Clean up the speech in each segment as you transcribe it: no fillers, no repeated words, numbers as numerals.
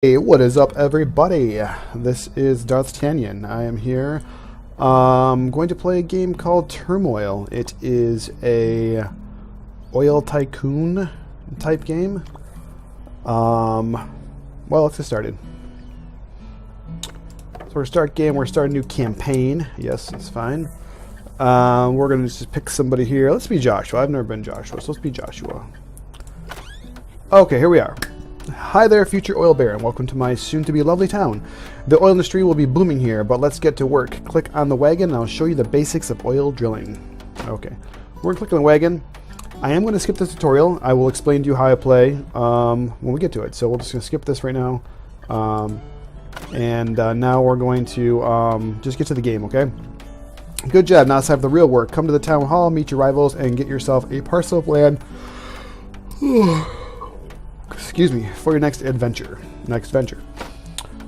Hey, what is up, everybody? This is D'Artagnan. I am here. Going to play a game called Turmoil. It is a oil tycoon type game. Well, let's get started. So we're starting a new campaign. Yes, it's fine. We're gonna just pick somebody here. Let's be Joshua. I've never been Joshua, so let's be Joshua. Okay, here we are. Hi there, future oil baron. Welcome to my soon-to-be lovely town. The oil industry will be booming here, but let's get to work. Click on the wagon, and I'll show you the basics of oil drilling. Okay, we're going to click on the wagon. I am going to skip the tutorial. I will explain to you how I play when we get to it. So we're just going to skip this right now. Now we're going to just get to the game, okay? Good job. Now let's have the real work. Come to the town hall, meet your rivals, and get yourself a parcel of land. Excuse me, for your next venture.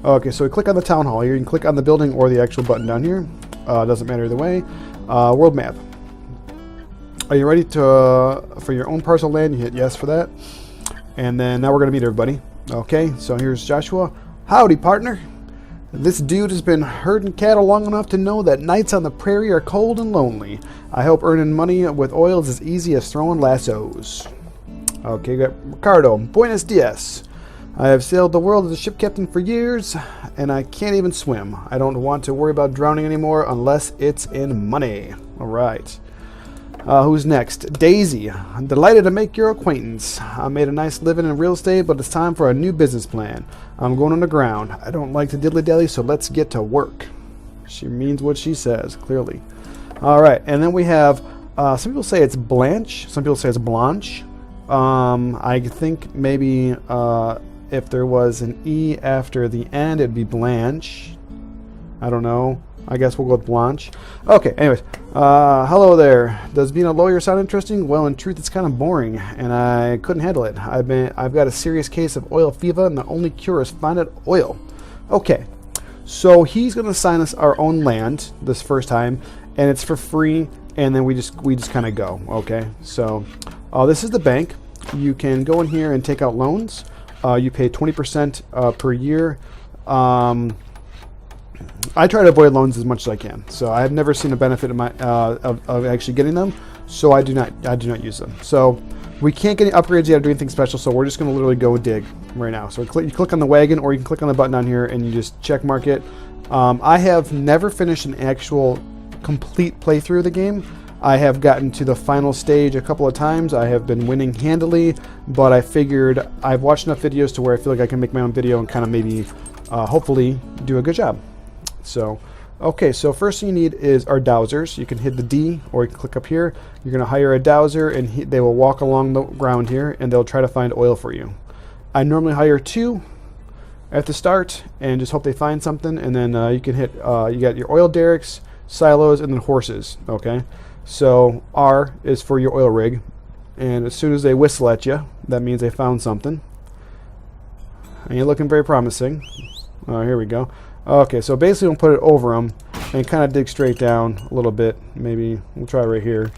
Okay, so we click on the town hall here. You can click on the building or the actual button down here. Doesn't matter either way. World map. Are you ready to for your own parcel of land? You hit yes for that. And then now we're going to meet everybody. Okay, so here's Joshua. Howdy, partner. This dude has been herding cattle long enough to know that nights on the prairie are cold and lonely. I hope earning money with oil is as easy as throwing lassos. Okay, got Ricardo. Buenos dias. I have sailed the world as a ship captain for years, and I can't even swim. I don't want to worry about drowning anymore unless it's in money. All right. Who's next? Daisy. I'm delighted to make your acquaintance. I made a nice living in real estate, but it's time for a new business plan. I'm going underground. I don't like to diddly-dally, so let's get to work. She means what she says, clearly. All right, and then we have, some people say it's Blanche. Some people say it's Blanche. I think maybe if there was an E after the end, it'd be Blanche. I don't know. I guess we'll go with Blanche. Okay, anyways. Hello there. Does being a lawyer sound interesting? Well, in truth, it's kind of boring, and I couldn't handle it. I've got a serious case of oil fever, and the only cure is find it oil. Okay, so he's going to assign us our own land this first time, and it's for free, and then we just kind of go. Okay, so this is the bank. You can go in here and take out loans. You pay 20% per year. I try to avoid loans as much as I can. So I have never seen a benefit of my of actually getting them. So I do not use them. So we can't get any upgrades yet or do anything special. So we're just going to literally go dig right now. So you click on the wagon, or you can click on the button down here and you just check mark it. I have never finished an actual complete playthrough of the game. I have gotten to the final stage a couple of times. I have been winning handily, but I figured I've watched enough videos to where I feel like I can make my own video and kind of maybe, hopefully, do a good job. So, okay, so first thing you need is our dowsers. You can hit the D, or you can click up here. You're going to hire a dowser, and they will walk along the ground here, and they'll try to find oil for you. I normally hire 2 at the start, and just hope they find something, and then you can hit, you got your oil derricks, silos, and then horses, okay? So R is for your oil rig, and as soon as they whistle at you, that means they found something. And you're looking very promising. Oh, here we go. Okay, so basically we'll put it over them and kind of dig straight down a little bit. Maybe we'll try right here.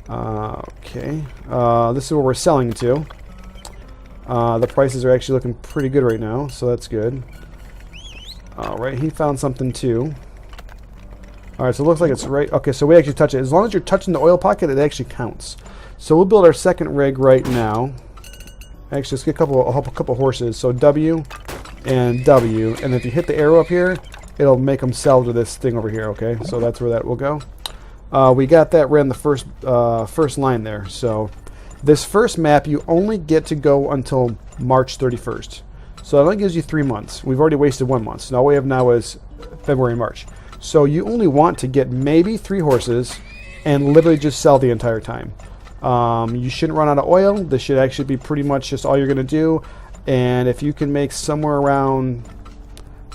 Okay, this is where we're selling to. The prices are actually looking pretty good right now, so that's good. All right, he found something too. Alright, so it looks like it's right. Okay, so we actually touch it. As long as you're touching the oil pocket, it actually counts. So we'll build our second rig right now. Actually, let's get a couple horses. So W and W. And if you hit the arrow up here, it'll make them sell to this thing over here, okay? So that's where that will go. We got that right in the first line there. So this first map, you only get to go until March 31st. So that only gives you 3 months. We've already wasted 1 month. So all we have now is February and March. So you only want to get maybe 3 horses and literally just sell the entire time. You shouldn't run out of oil. This should actually be pretty much just all you're going to do. And if you can make somewhere around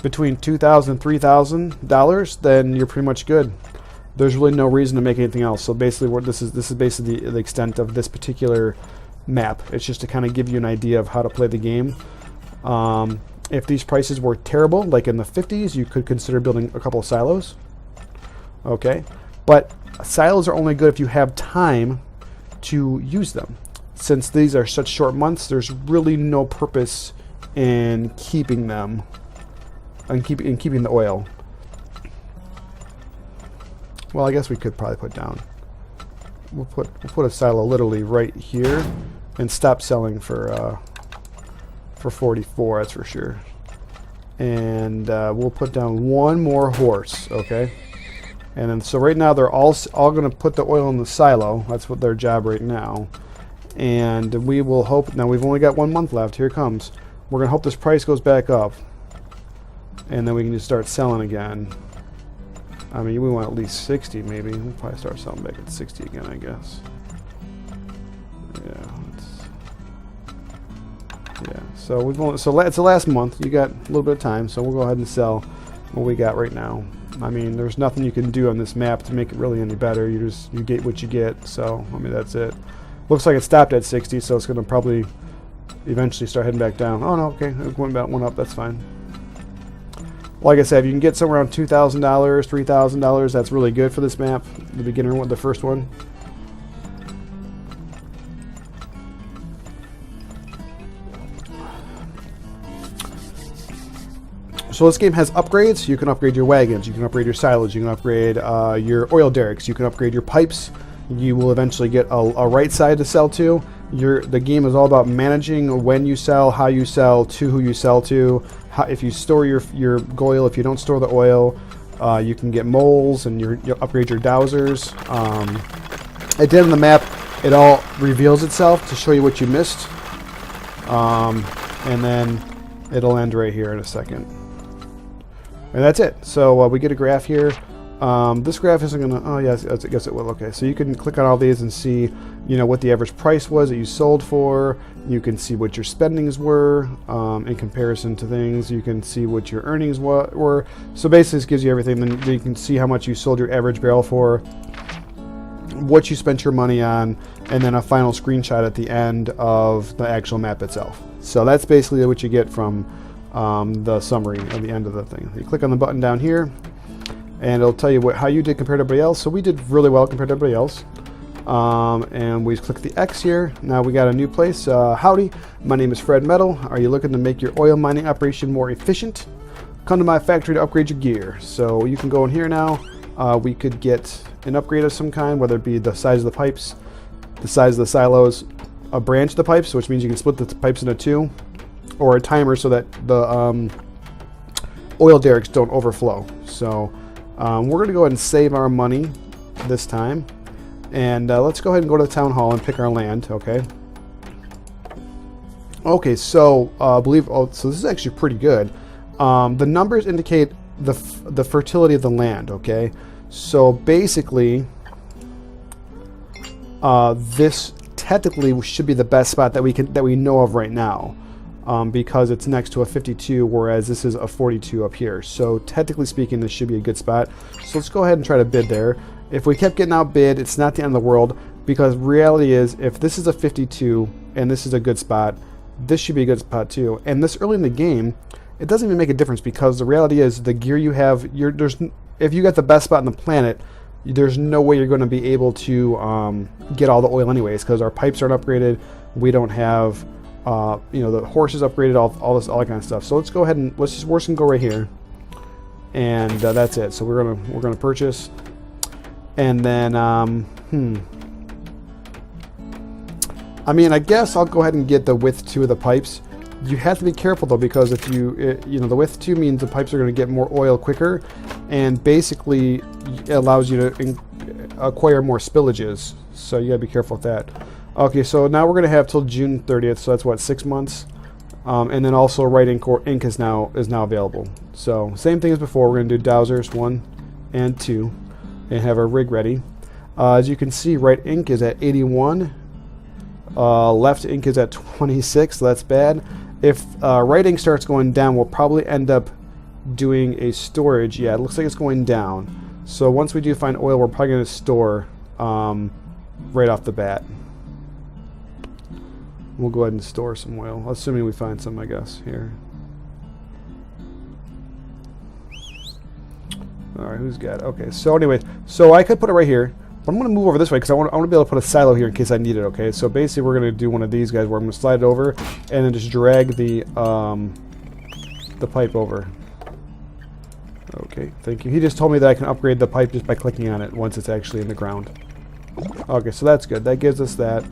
between $2,000 and $3,000, then you're pretty much good. There's really no reason to make anything else. So basically, this is basically the extent of this particular map. It's just to kind of give you an idea of how to play the game. If these prices were terrible, like in the 50s, you could consider building a couple of silos. Okay, but silos are only good if you have time to use them. Since these are such short months, there's really no purpose in keeping them, and keeping the oil. Well, I guess we could probably put down. We'll put a silo literally right here, and stop selling for 44. That's for sure. And we'll put down one more horse. Okay. And then so right now they're all going to put the oil in the silo. That's what their job right now. And we will hope. Now we've only got 1 month left. Here it comes. We're going to hope this price goes back up, and then we can just start selling again. I mean, we want at least 60 maybe. We'll probably start selling back at 60 again, I guess. Yeah. So we've only, so it's the last month. You got a little bit of time, so we'll go ahead and sell what we got right now. I mean, there's nothing you can do on this map to make it really any better. You get what you get. So I mean, that's it. Looks like it stopped at 60, so it's going to probably eventually start heading back down. Oh no, okay, it went back one up. That's fine. Like I said, if you can get somewhere around $2,000, $3,000, that's really good for this map. The beginner one, the first one. So this game has upgrades. You can upgrade your wagons, you can upgrade your silos, you can upgrade your oil derricks, you can upgrade your pipes. You will eventually get a right side to sell to. The game is all about managing when you sell, how you sell, to who you sell to. If you store your oil, if you don't store the oil, you can get moles, and you'll upgrade your dowsers. At the end of the map, it all reveals itself to show you what you missed. And then it'll end right here in a second. And that's it. So we get a graph here. This graph isn't going to... Oh, yes, I guess it will. Okay, so you can click on all these and see, you know, what the average price was that you sold for. You can see what your spendings were in comparison to things. You can see what your earnings were. So basically, this gives you everything. Then you can see how much you sold your average barrel for, what you spent your money on, and then a final screenshot at the end of the actual map itself. So that's basically what you get from the summary at the end of the thing. You click on the button down here, and it'll tell you how you did compared to everybody else. So we did really well compared to everybody else. And we click the X here. Now we got a new place. Howdy, my name is Fred Metal. Are you looking to make your oil mining operation more efficient? Come to my factory to upgrade your gear. So you can go in here now. We could get an upgrade of some kind, whether it be the size of the pipes, the size of the silos, a branch of the pipes, which means you can split the pipes into two, or a timer so that the oil derricks don't overflow. So we're going to go ahead and save our money this time. And let's go ahead and go to the town hall and pick our land, okay? Okay, so so this is actually pretty good. The numbers indicate the fertility of the land, okay? So basically, this technically should be the best spot that we know of right now, because it's next to a 52, whereas this is a 42 up here. So technically speaking, this should be a good spot. So let's go ahead and try to bid there. If we kept getting outbid, it's not the end of the world, because reality is, if this is a 52 and this is a good spot, this should be a good spot too. And this early in the game, it doesn't even make a difference, because the reality is the gear you have, if you got the best spot on the planet, there's no way you're going to be able to get all the oil anyways, because our pipes aren't upgraded. We don't have, the horses upgraded, all that kind of stuff. So let's go ahead and we're just gonna go right here, and that's it. So we're gonna purchase. And then, I mean, I guess I'll go ahead and get the width 2 of the pipes. You have to be careful though, because if the width 2 means the pipes are going to get more oil quicker, and basically it allows you to acquire more spillages. So you got to be careful with that. Okay, so now we're going to have till June 30th. So that's what, 6 months. And then also right ink is now available. So same thing as before. We're going to do dowsers 1 and 2. And have our rig ready. As you can see, right ink is at 81. Left ink is at 26. So that's bad. If right ink starts going down, we'll probably end up doing a storage. Yeah, it looks like it's going down. So once we do find oil, we're probably going to store right off the bat. We'll go ahead and store some oil, assuming we find some, I guess, here. Alright, who's got it? Okay, so anyway, so I could put it right here. But I'm going to move over this way because I want to be able to put a silo here in case I need it, okay? So basically we're going to do one of these guys where I'm going to slide it over and then just drag the pipe over. Okay, thank you. He just told me that I can upgrade the pipe just by clicking on it once it's actually in the ground. Okay, so that's good. That gives us that.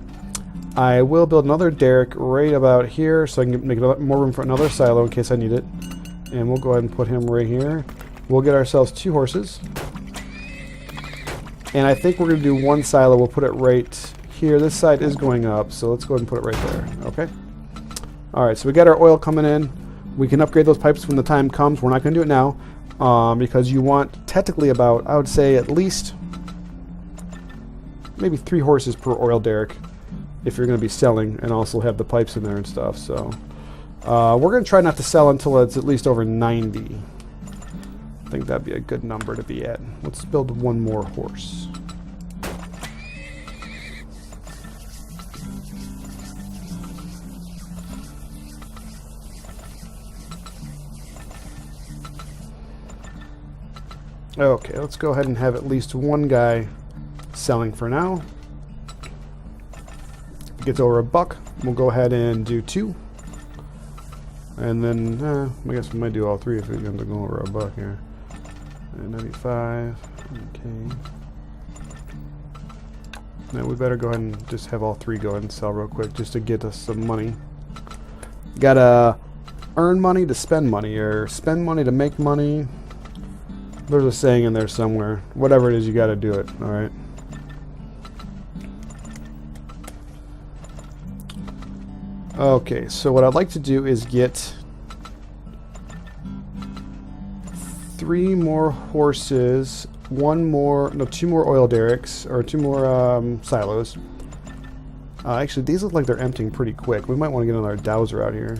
I will build another derrick right about here so I can make more room for another silo in case I need it. And we'll go ahead and put him right here. We'll get ourselves 2 horses. And I think we're going to do 1 silo. We'll put it right here. This side is going up, so let's go ahead and put it right there. Okay. All right, so we got our oil coming in. We can upgrade those pipes when the time comes. We're not going to do it now because you want technically about, I would say, at least maybe 3 horses per oil derrick if you're going to be selling and also have the pipes in there and stuff. So we're going to try not to sell until it's at least over 90. I think that'd be a good number to be at. Let's build 1 more horse. Okay, let's go ahead and have at least 1 guy selling for now. If it gets over $1, we'll go ahead and do 2. And then, I guess we might do all 3 if it ends up going over $1 here. And 95. Okay. Now we better go ahead and just have all 3 go ahead and sell real quick just to get us some money. Gotta earn money to spend money, or spend money to make money. There's a saying in there somewhere. Whatever it is, you gotta do it. Alright. Okay, so what I'd like to do is get 3 more horses, 2 more oil derricks, or 2 more silos. Actually, these look like they're emptying pretty quick. We might want to get another dowser out here.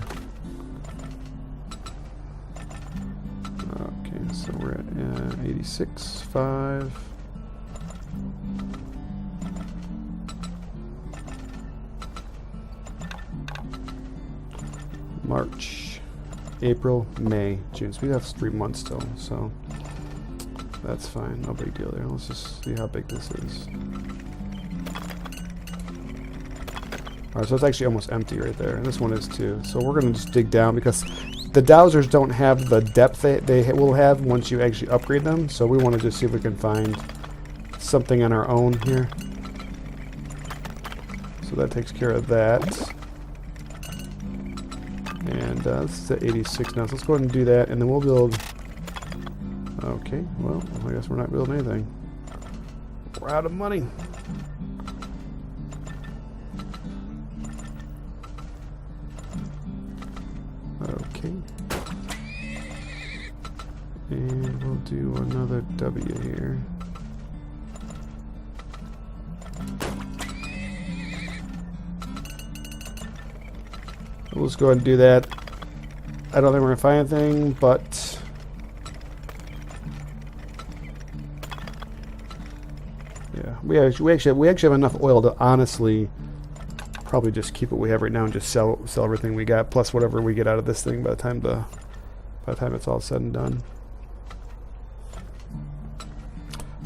Okay, so we're at 86.5. March, April, May, June. So we have 3 months still, so that's fine. No big deal there. Let's just see how big this is. Alright, so it's actually almost empty right there. And this one is too. So we're going to just dig down because the dowsers don't have the depth they will have once you actually upgrade them. So we want to just see if we can find something on our own here. So that takes care of that. And this is at 86 now, so let's go ahead and do that, and then we'll build... Okay, well, I guess we're not building anything. We're out of money. Okay. And we'll do another W here. We'll just go ahead and do that. I don't think we're going to find anything, but... Yeah, we actually have enough oil to honestly probably just keep what we have right now and just sell everything we got, plus whatever we get out of this thing by the time it's all said and done.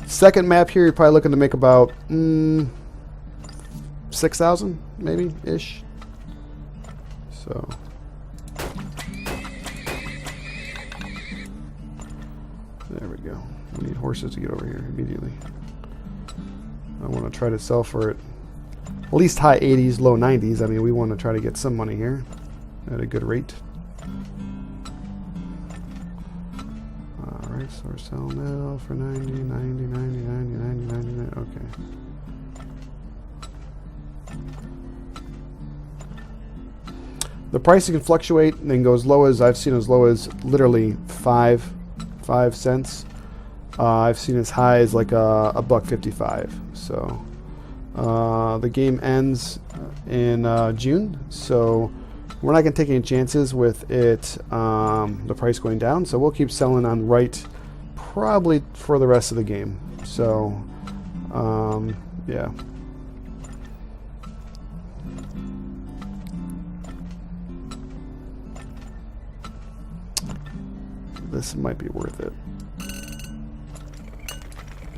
Second map here, you're probably looking to make about 6,000 maybe ish. So there we go. We need horses to get over here immediately. I want to try to sell for it at least high 80s, low 90s. I mean, we want to try to get some money here at a good rate. Alright, so we're selling that all for 90, 90, 90, 90, 90, 99. Okay. The pricing can fluctuate and then go as low as, I've seen as low as literally 5 cents. I've seen as high as like $1.55. So the game ends in June, so we're not going to take any chances with it, the price going down. So we'll keep selling on right probably for the rest of the game. So yeah. This might be worth it.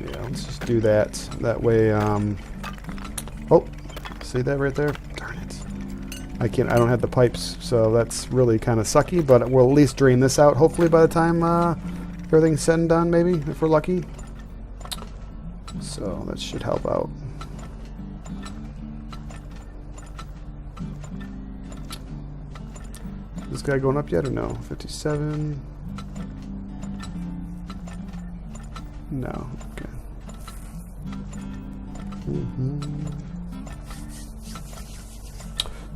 Yeah, let's just do that. That way, oh, see that right there? Darn it. I don't have the pipes, so that's really kind of sucky, but we'll at least drain this out, hopefully, by the time everything's said and done, maybe, if we're lucky. So that should help out. Is this guy going up yet or no? 57. No. Okay.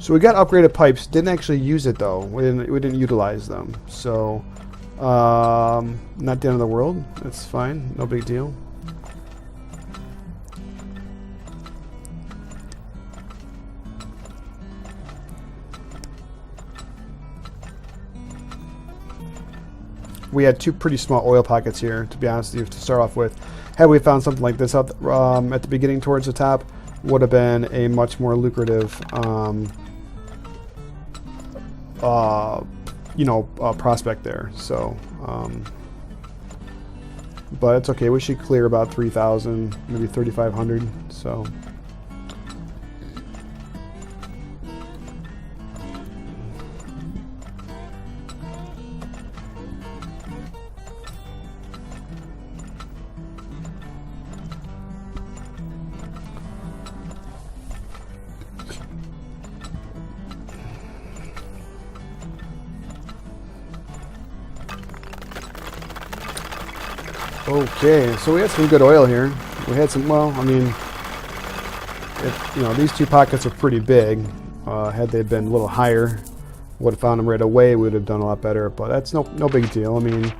So we got upgraded pipes. Didn't actually use it though. We didn't utilize them. So not the end of the world. That's fine. No big deal. We had two pretty small oil pockets here, to be honest with you, to start off with. Had we found something like this up at the beginning towards the top, would have been a much more lucrative, prospect there. So, but it's okay. We should clear about 3,000, maybe 3,500. So. Okay, so we had some good oil here. We had some, well, I mean, these two pockets are pretty big. Had they been a little higher, would have found them right away. We would have done a lot better, but that's no big deal. I mean,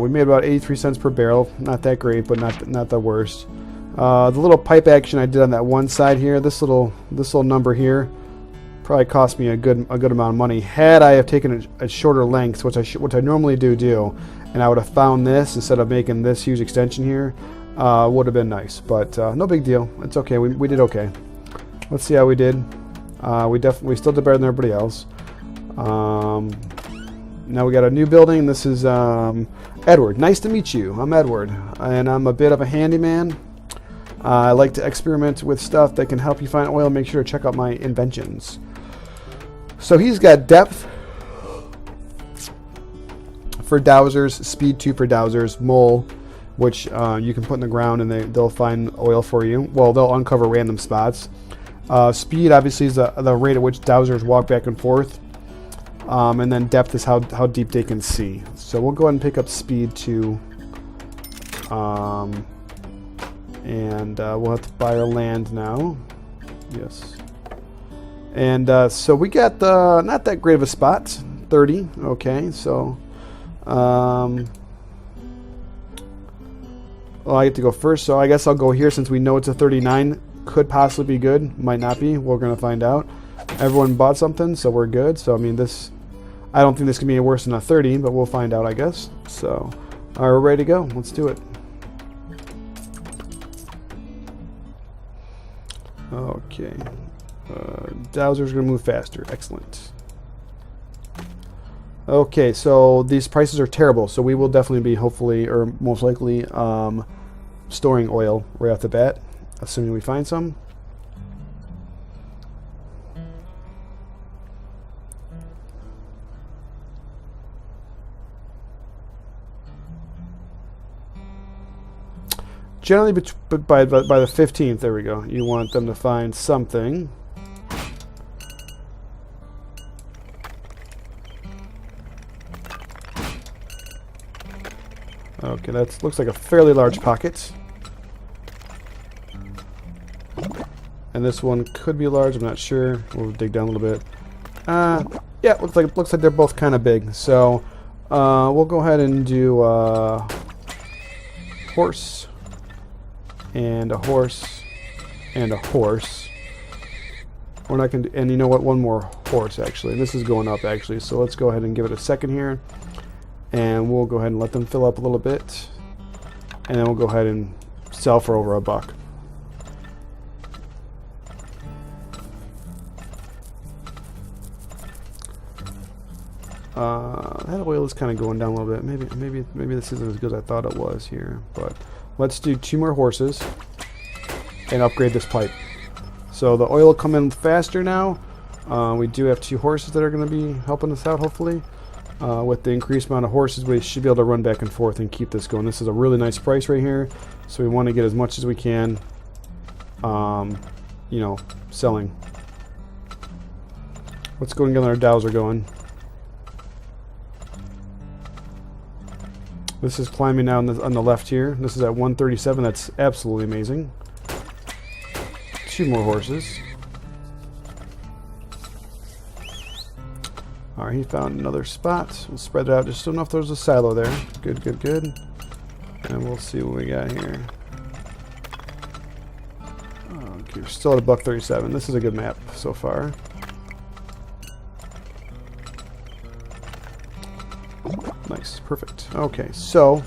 we made about 83 cents per barrel. Not that great, but not the worst. The little pipe action I did on that one side here, this little number here, probably cost me a good amount of money. Had I have taken a shorter length, which I normally do, and I would have found this instead of making this huge extension here, would have been nice. But no big deal. It's okay. We did okay. Let's see how we did. We still did better than everybody else. Now we got a new building. This is Edward. Nice to meet you. I'm Edward, and I'm a bit of a handyman. I like to experiment with stuff that can help you find oil. Make sure to check out my inventions. So he's got depth for dowsers, speed 2 for dowsers, mole, which you can put in the ground and they'll find oil for you. Well, they'll uncover random spots. Speed obviously is the rate at which dowsers walk back and forth. And then depth is how deep they can see. So we'll go ahead and pick up speed 2. And we'll have to buy our land now. Yes. And so we got not that great of a spot, 30. Okay, so well, I get to go first, so I guess I'll go here since we know it's a 39. Could possibly be good, might not be. We're gonna find out. Everyone bought something, so we're good. So I mean, I don't think this can be worse than a 30, but we'll find out, I guess. So, all right, we're ready to go. Let's do it. Okay. Dowser's going to move faster. Excellent. Okay, so these prices are terrible, so we will definitely be, hopefully, or most likely, storing oil right off the bat, assuming we find some. Generally, by the 15th, there we go. You want them to find something. Okay, that looks like a fairly large pocket. And this one could be large. I'm not sure. We'll dig down a little bit. Yeah, looks like they're both kind of big. So we'll go ahead and do horse. And a horse, and a horse. We're not gonna, and you know what? One more horse actually. And this is going up actually. So let's go ahead and give it a second here, and we'll go ahead and let them fill up a little bit, and then we'll go ahead and sell for over $1. That oil is kind of going down a little bit. Maybe this isn't as good as I thought it was here, but let's do 2 more horses and upgrade this pipe. So the oil will come in faster now. We do have 2 horses that are going to be helping us out, hopefully. With the increased amount of horses, we should be able to run back and forth and keep this going. This is a really nice price right here, so we want to get as much as we can, you know, selling. Let's go and get our Dowser going. This is climbing now on the left here. This is at 137. That's absolutely amazing. 2 more horses. Alright, he found another spot. We'll spread it out just enough there's a silo there. Good, good, good. And we'll see what we got here. Okay, we're still at $137. This is a good map so far. Nice, perfect. Okay, so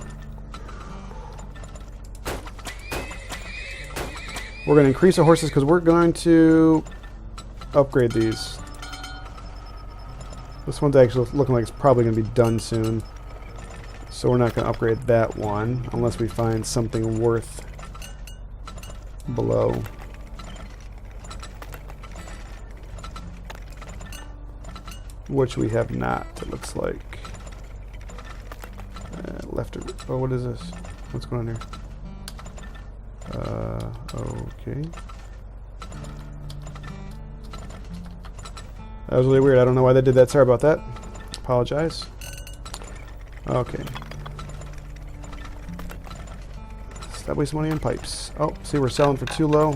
we're going to increase our horses because we're going to upgrade these. This one's actually looking like it's probably going to be done soon. So we're not going to upgrade that one unless we find something worth below. Which we have not, it looks like. Left or... Oh, what is this? What's going on here? Okay. That was really weird. I don't know why they did that. Sorry about that. Apologize. Okay. Stop wasting money on pipes. Oh, see, we're selling for too low.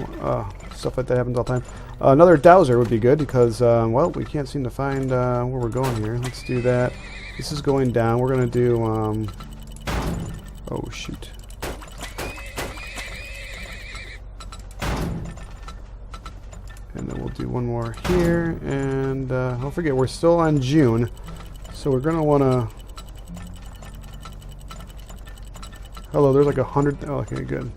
Stuff like that happens all the time. Another Dowser would be good because, well, we can't seem to find where we're going here. Let's do that. This is going down. We're going to do... oh, shoot. And then we'll do one more here. And don't forget, we're still on June. So we're going to want to... Hello, there's like 100... Oh, okay, good.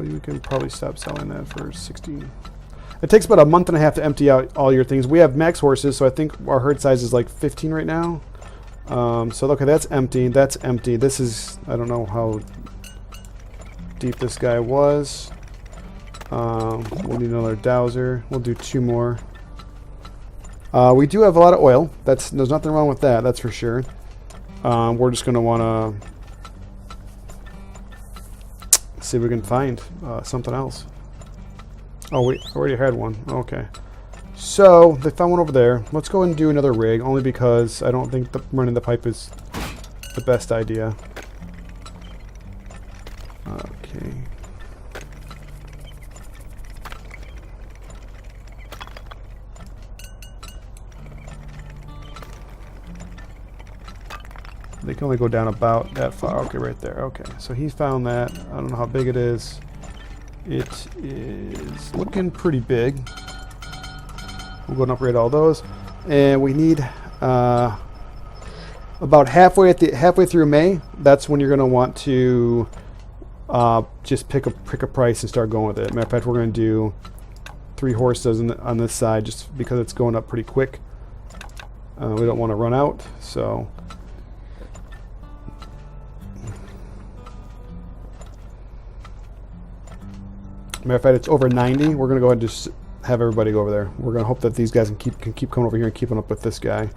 You can probably stop selling that for 16. It takes about a month and a half to empty out all your things. We have max horses, so I think our herd size is like 15 right now. So, okay, that's empty. That's empty. This is... I don't know how deep this guy was. We'll need another Dowser. We'll do 2 more. We do have a lot of oil. There's nothing wrong with that, that's for sure. We're just going to want to see if we can find something else. Oh, we already had one. Okay. So, they found one over there. Let's go and do another rig, only because I don't think running the pipe is the best idea. Okay. They can only go down about that far. Okay, right there. Okay, so he found that. I don't know how big it is. It is looking pretty big. We'll go and upgrade all those. And we need about halfway through May. That's when you're going to want to just pick a price and start going with it. Matter of fact, we're going to do 3 horses on this side just because it's going up pretty quick. We don't want to run out, so... Matter of fact, it's over 90. We're going to go ahead and just have everybody go over there. We're going to hope that these guys can keep coming over here and keeping up with this guy.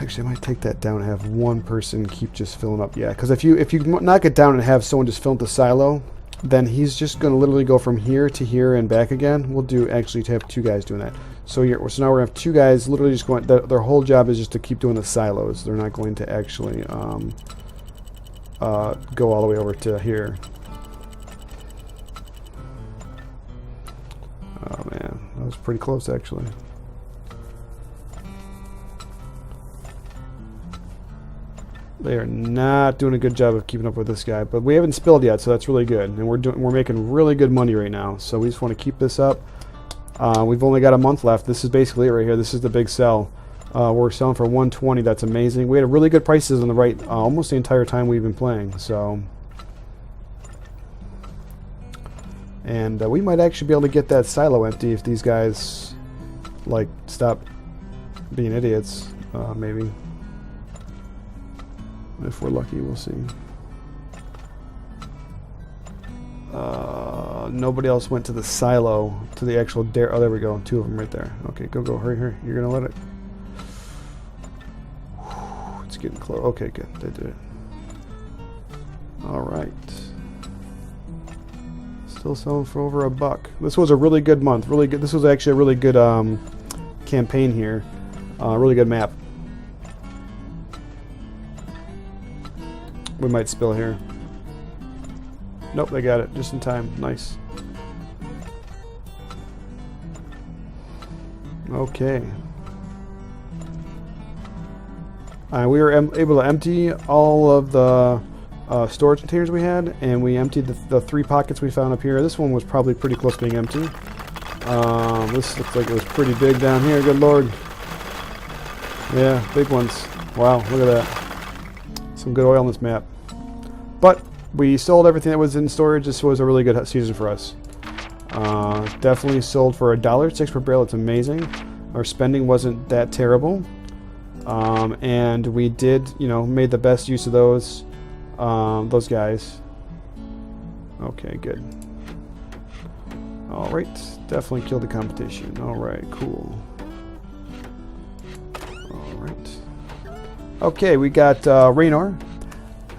Actually, I might take that down and have one person keep just filling up. Yeah, because if you knock it down and have someone just fill up the silo, then he's just going to literally go from here to here and back again. We'll do actually to have 2 guys doing that. So now we're going to have 2 guys literally just going. Their whole job is just to keep doing the silos. They're not going to actually go all the way over to here. Oh man, that was pretty close actually. They are not doing a good job of keeping up with this guy, but we haven't spilled yet, so that's really good. And we're making really good money right now, so we just want to keep this up. We've only got a month left. This is basically it right here. This is the big sell. We're selling for 120. That's amazing. We had really good prices on the right almost the entire time we've been playing. So. And we might actually be able to get that silo empty if these guys, like, stop being idiots, maybe. If we're lucky, we'll see. Nobody else went to the silo, to the actual dare. Oh, there we go. 2 of them right there. Okay, go, hurry, hurry. You're gonna let it. It's getting close. Okay, good. They did it. All right. Still selling for over $1. This was a really good month. Really good. This was actually a really good campaign here. Really good map. We might spill here. Nope, they got it just in time. Nice. Okay. We were able to empty all of the storage containers we had, and we emptied the 3 pockets we found up here. This one was probably pretty close to being empty. This looks like it was pretty big down here. Good lord. Yeah, big ones. Wow, look at that. Some good oil on this map. But we sold everything that was in storage. This was a really good season for us. Definitely sold for $1.06 per barrel. It's amazing. Our spending wasn't that terrible. And we did, you know, made the best use of those guys. Okay, good. All right, definitely killed the competition. All right, cool. All right. Okay, we got Raynor.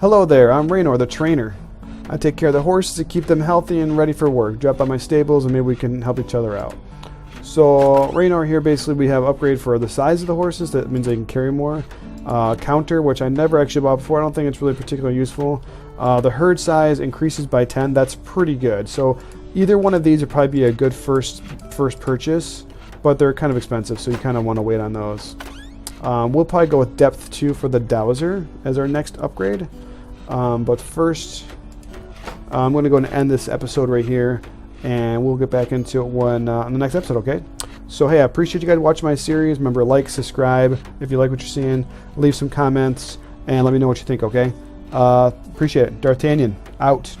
Hello there, I'm Raynor, the trainer. I take care of the horses to keep them healthy and ready for work. Drop by my stables and maybe we can help each other out. So Raynor here, basically we have upgrade for the size of the horses. That means they can carry more. Counter, which I never actually bought before. I don't think it's really particularly useful. The herd size increases by 10. That's pretty good. So either one of these would probably be a good first purchase, but they're kind of expensive, so you kind of want to wait on those. We'll probably go with depth 2 for the Dowser as our next upgrade. But first, I'm going to go and end this episode right here, and we'll get back into it on the next episode, okay? So, hey, I appreciate you guys watching my series. Remember, like, subscribe if you like what you're seeing. Leave some comments, and let me know what you think, okay? Appreciate it. D'Artagnan, out.